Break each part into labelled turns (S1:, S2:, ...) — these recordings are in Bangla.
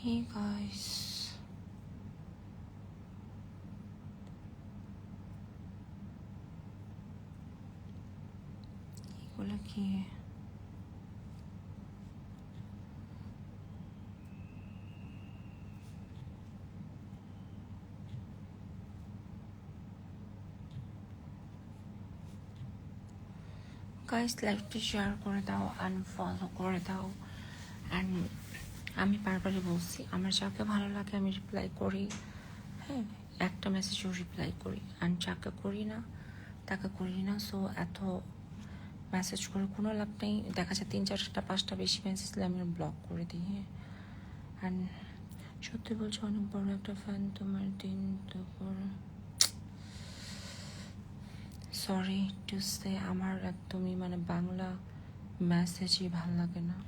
S1: Hey guys, এগুলো কি? গাইস লাইভটা শেয়ার করে দাও, আনফলো করে দাও। অ্যান্ড আমি বারবারই বলছি, আমার যাকে ভালো লাগে আমি রিপ্লাই করি। হ্যাঁ, একটা মেসেজও রিপ্লাই করি, অ্যান্ড যাকে করি না তাকে করি না। সো এত মেসেজ করে কোনো লাভ নেই। দেখা যায় 3-4টা-5টা বেশি মেসেজ দিলে আমি ব্লক করে দিই। হ্যাঁ, অ্যান্ড সত্যি বলছি অনেক বড় একটা ফ্যান তোমার। দিন তো সরি টু সে, আমার একদমই বাংলা মেসেজই ভাল লাগে না।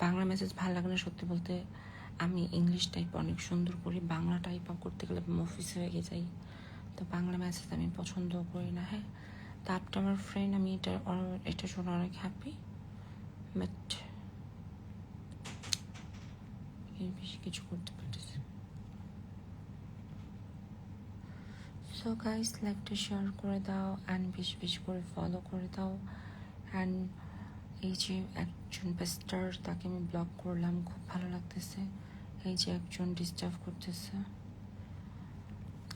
S1: বাংলা মেসেজ ভাল লাগে না। সত্যি বলতে আমি ইংলিশ টাইপ অনেক সুন্দর করি, বাংলা টাইপ করতে গেলে অফিস হয়ে যাই। তো বাংলা মেসেজ আমি পছন্দ করি না। হ্যাঁ, তা আপনি আমার ফ্রেন্ড, আমি এটা শুনে অনেক হ্যাপি, বাট এর বেশি কিছু করতে পারতেছি। সো গাইস লাইভটা শেয়ার করে দাও, অ্যান্ড বেশি বেশি করে ফলো করে দাও। অ্যান্ড এই যে একজন বেস্টার, তাকে আমি ব্লক করলাম, খুব ভালো লাগতেছে। এই যে একজন ডিস্টার্ব করতেছে।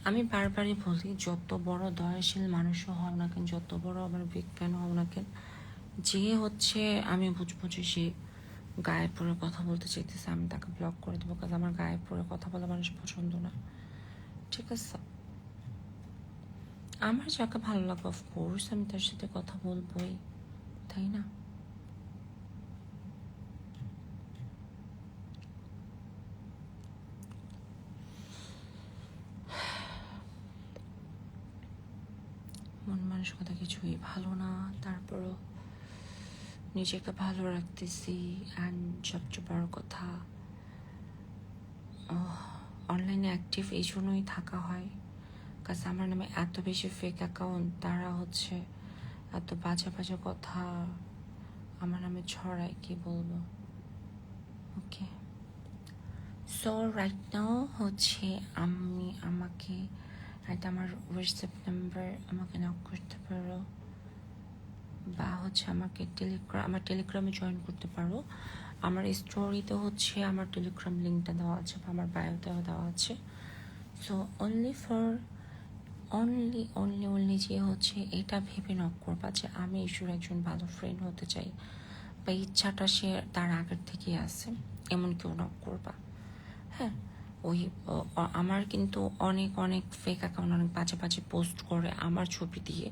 S1: আমি বারবারই বলি, যত বড় দয়াশীল মানুষও হও না কেন, যত বড় আমার বিজ্ঞান হও না কেন, যে আমি বুঝবো যে সে গায়ে পড়ে কথা বলতে চাইতেছে, আমি তাকে ব্লক করে দেবো। কারণ আমার গায়ে পড়ে কথা বলা মানুষ পছন্দ না। ঠিক আছে, আমার যাকে ভালো লাগে অফকোর্স আমি তার সাথে কথা বলবোই, তাই না? মন মানসিকতা কিছুই ভালো না, তারপরও নিজেকে ভালো রাখতেছি। অ্যান্ড সবচেয়ে বড় কথা, অনলাইনে অ্যাক্টিভ এই জন্যই থাকা হয় কারণ আমার নামে এত বেশি ফেক অ্যাকাউন্ট, তারা এত বাজে বাজে কথা আমার নামে ছড়ায়, কি বলবো। ওকে, সো রাইট নাও আমাকে এটা আমার হোয়াটসঅ্যাপ নাম্বার, আমাকে নক করতে পারো, বা আমাকে আমার টেলিগ্রামে জয়েন করতে পারো। আমার স্টোরিতে আমার টেলিগ্রাম লিঙ্কটা দেওয়া আছে, বা আমার বায়োতেও দেওয়া আছে। সো অনলি যে এটা ভেবে নক করবা যে আমি ইস্যুর একজন ভালো ফ্রেন্ড হতে চাই, বা ইচ্ছাটা সে তার আগের থেকেই আছে, এমন কেউ নক করবা। হ্যাঁ, আমার কিন্তু অনেক অনেক ফেক অ্যাকাউন্ট অনেক বাজে বাজে পোস্ট করে আমার ছবি দিয়ে।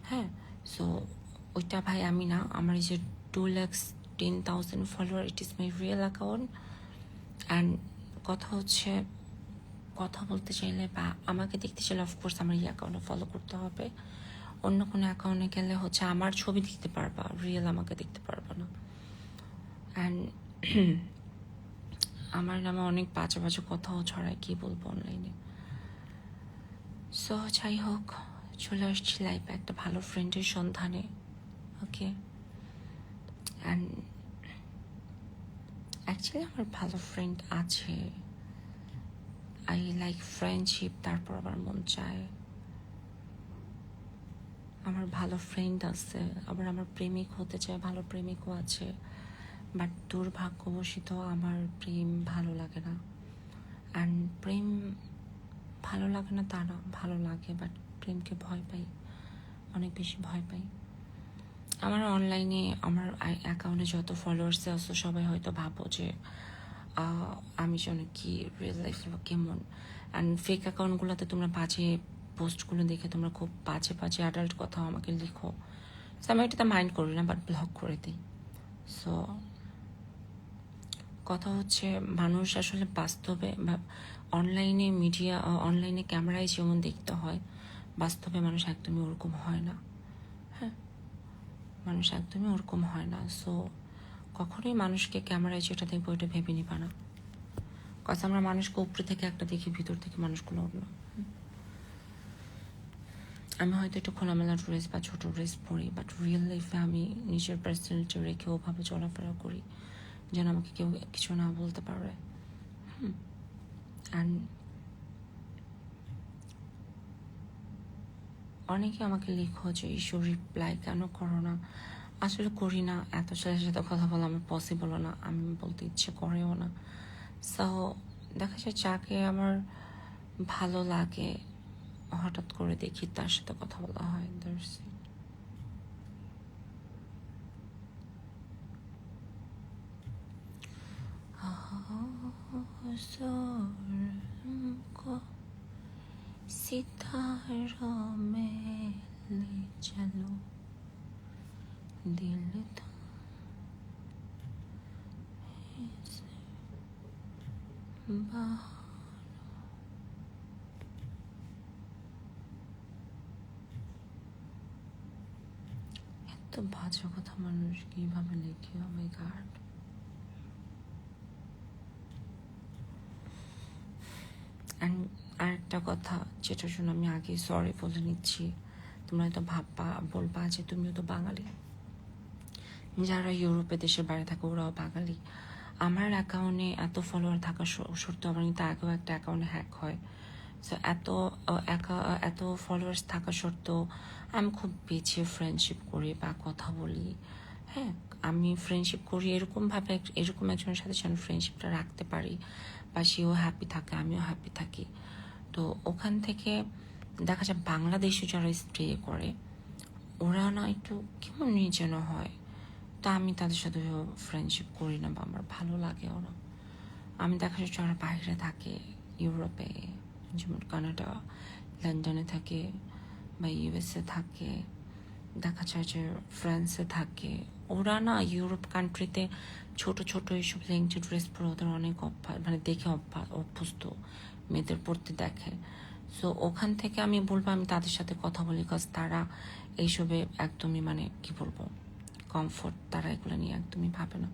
S1: হ্যাঁ, সো ওইটা ভাই আমি না। আমার এই যে 2,10,000 follower, it is my real account. And কথা বলতে চাইলে বা আমাকে দেখতে চাইলে অফকোর্স আমার এই অ্যাকাউন্টে ফলো করতে হবে। অন্য কোনো অ্যাকাউন্টে গেলে আমার ছবি দেখতে পারবা, রিয়েল আমাকে দেখতে পারবা না। অ্যান্ড আমার নামে অনেক বাজে বাজে কথাও ছড়ায়, কি বলবো অনলাইনে। সো যাই হোক, চলে আসছি লাইফে একটা ভালো ফ্রেন্ডের সন্ধানে। ওকে, অ্যান্ড অ্যাকচুয়ালি আমার ভালো ফ্রেন্ড আছে। আই লাইক ফ্রেন্ডশিপ, তারপর আবার মন চায় আমার ভালো ফ্রেন্ড আছে, আবার আমার প্রেমিক হতে চায়, ভালো প্রেমিকও আছে। বাট দুর্ভাগ্যবশত আমার প্রেম ভালো লাগে না। অ্যান্ড প্রেম ভালো লাগে না তা না, ভালো লাগে, বাট প্রেমকে ভয় পাই, অনেক বেশি ভয় পাই। আমার অনলাইনে আমার অ্যাকাউন্টে যত ফলোয়ার্স আছে সবাই হয়তো ভাবো যে আমি যেন কি রিয়েল লাইফে কেমন। অ্যান্ড ফেক অ্যাকাউন্টগুলোতে তোমরা বাজে পোস্টগুলো দেখে তোমরা খুব বাজে বাজে অ্যাডাল্ট কথাও আমাকে লিখো। সো আমি এটাতে মাইন্ড করি না, বাট ব্লক করে দিই। সো কথা মানুষ আসলে বাস্তবে বা অনলাইনে অনলাইনে ক্যামেরায় যেমন দেখতে হয়, বাস্তবে মানুষ একদমই ওরকম হয় না। হ্যাঁ, মানুষ একদমই ওরকম হয় না। সো কখনোই মানুষকে ক্যামেরায় যেটা দেখবো ওইটা ভেবে নিবা না। কথা আমরা মানুষকে উপরে থেকে একটা দেখি, ভিতর থেকে মানুষগুলো অন্য। আমি হয়তো একটু খোলামেলা ড্রেস বা ছোটো ড্রেস পরি, বাট রিয়েল লাইফে আমি নিজের পার্সোনালিটি রেখে ওভাবে চলাফেরা করি, যেন আমাকে কেউ কিছু না বলতে পারে। অ্যান্ড অনেকে আমাকে লিখো যে ইস্যু রিপ্লাই কেন করো না। আসলে করি না, এত ছেলের সাথে কথা বলা আমার পসিবলও না, আমি বলতে ইচ্ছে করেও না। সো দেখা যায় যাকে আমার ভালো লাগে হঠাৎ করে দেখি তার সাথে কথা বলা হয়। सितारों में ले चलो दिल तो এত বাজে কথা মানুষ কিভাবে লিখে। ও মাই গড। অ্যান্ড আরেকটা কথা যেটার জন্য আমি আগে সরি বলে নিচ্ছি, তোমরা হয়তো বলবা যে তুমিও তো বাঙালি। যারা ইউরোপে দেশের বাইরে থাকে ওরাও বাঙালি। আমার অ্যাকাউন্টে এত ফলোয়ার থাকা সত্ত্বেও আমার কিন্তু আগেও একটা অ্যাকাউন্টে হ্যাক হয়। সো এত ফলোয়ার্স থাকা সত্ত্বেও আমি খুব বেছে ফ্রেন্ডশিপ করি বা কথা বলি। হ্যাঁ, আমি ফ্রেন্ডশিপ করি এরকমভাবে, এরকম একজনের সাথে যেন ফ্রেন্ডশিপটা রাখতে পারি বা সেও হ্যাপি থাকে আমিও হ্যাপি থাকি। তো ওখান থেকে দেখা যায় বাংলাদেশে যারা স্টে করে ওরা না একটু কেমন যেন হয়, তা আমি তাদের সাথে ফ্রেন্ডশিপ করি না বা আমার ভালো লাগে ওরা। আমি দেখা যাচ্ছে যারা বাইরে থাকে ইউরোপে, যেমন কানাডা, লন্ডনে থাকে বা ইউএসএ থাকে, দেখা যায় যে ফ্রান্সে থাকে, ওরা না ইউরোপ কান্ট্রিতে ছোট ছোট এইসব লেংটি ড্রেস পরে ওদের অনেক মানে দেখে অভ্যস্ত, মেয়েদের পড়তে দেখে। সো ওখান থেকে আমি বলবো আমি তাদের সাথে কথা বলি, বিকজ তারা এইসবে একদমই মানে কি বলবো কমফোর্ট, তারা এগুলো নিয়ে একদমই ভাবে না।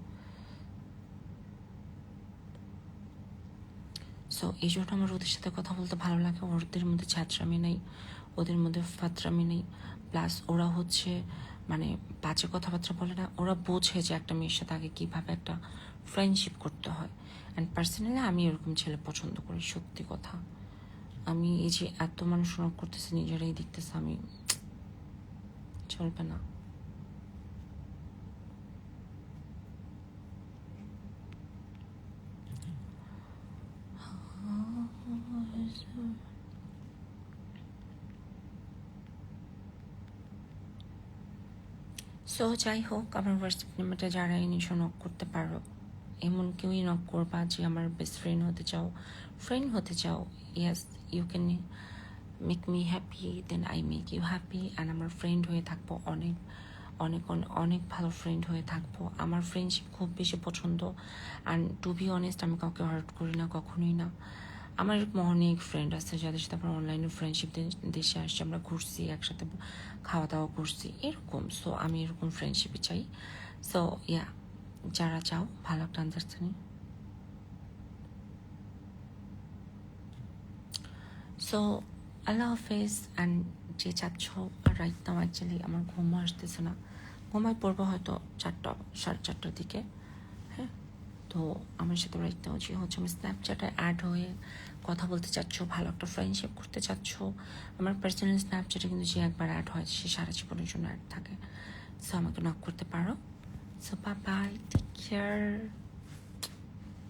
S1: সো এই জন্য আমার ওদের সাথে কথা বলতে ভালো লাগে। ওদের মধ্যে ছ্যাঁচড়ামি নেই, ওদের মধ্যে ফাতরামি নেই, প্লাস ওরা হচ্ছে মানে বাজে কথাবার্তা বলে না। ওরা বোঝে যে একটা মেয়ের সাথে আগে কীভাবে একটা ফ্রেন্ডশিপ করতে হয়। অ্যান্ড পার্সোনালি আমি এরকম ছেলে পছন্দ করি, সত্যি কথা। আমি এই যে এত মানুষ নক করতেছে নিজেরাই দেখতেছে, আমি চলবে না। সো যাই হোক, আমার হোয়াটসঅ্যাপ নাম্বারটা যারা এনেছো নক করতে পারো, এমন কেউই নক করবা যে আমার বেস্ট ফ্রেন্ড হতে চাও, yes you can make me happy, then I make you happy. And আমার ফ্রেন্ড হয়ে থাকবো, অনেক অনেক অনেক ভালো ফ্রেন্ড হয়ে থাকবো। আমার ফ্রেন্ডশিপ খুব বেশি পছন্দ। অ্যান্ড টু বি অনেস্ট আমি কাউকে হার্ট করি না, কখনোই না। আমার এরকম অনেক ফ্রেন্ড আছে যাদের সাথে আমার অনলাইনে ফ্রেন্ডশিপ, দেশে আসছে, আমরা ঘুরছি একসাথে, খাওয়া দাওয়া করছি এরকম। সো আমি এরকম ফ্রেন্ডশিপই চাই। সো ইয়া, যারা চাও ভালো একটা আন্ডারস্ট্যান্ডিং। সো আল্লাহ হাফেজ। অ্যান্ড যে চাচ্ছ, রাইট নাও অ্যাকচুয়ালি আমার ঘুমও আসতেছে না, ঘুমায় পড়বো হয়তো 4টা 4:30টার দিকে। হ্যাঁ, তো আমার সাথে রাইট নাও যে হচ্ছে আমি স্ন্যাপচ্যাটে অ্যাড হয়ে কথা বলতে চাচ্ছ, ভালো একটা ফ্রেন্ডশিপ করতে চাচ্ছ, আমার পার্সোনাল স্ন্যাপচ্যাটে কিন্তু যে একবার অ্যাড হয় সে সারা জীবনের জন্য অ্যাড থাকে। সো আমাকে নক করতে পারো। So bye bye, take care.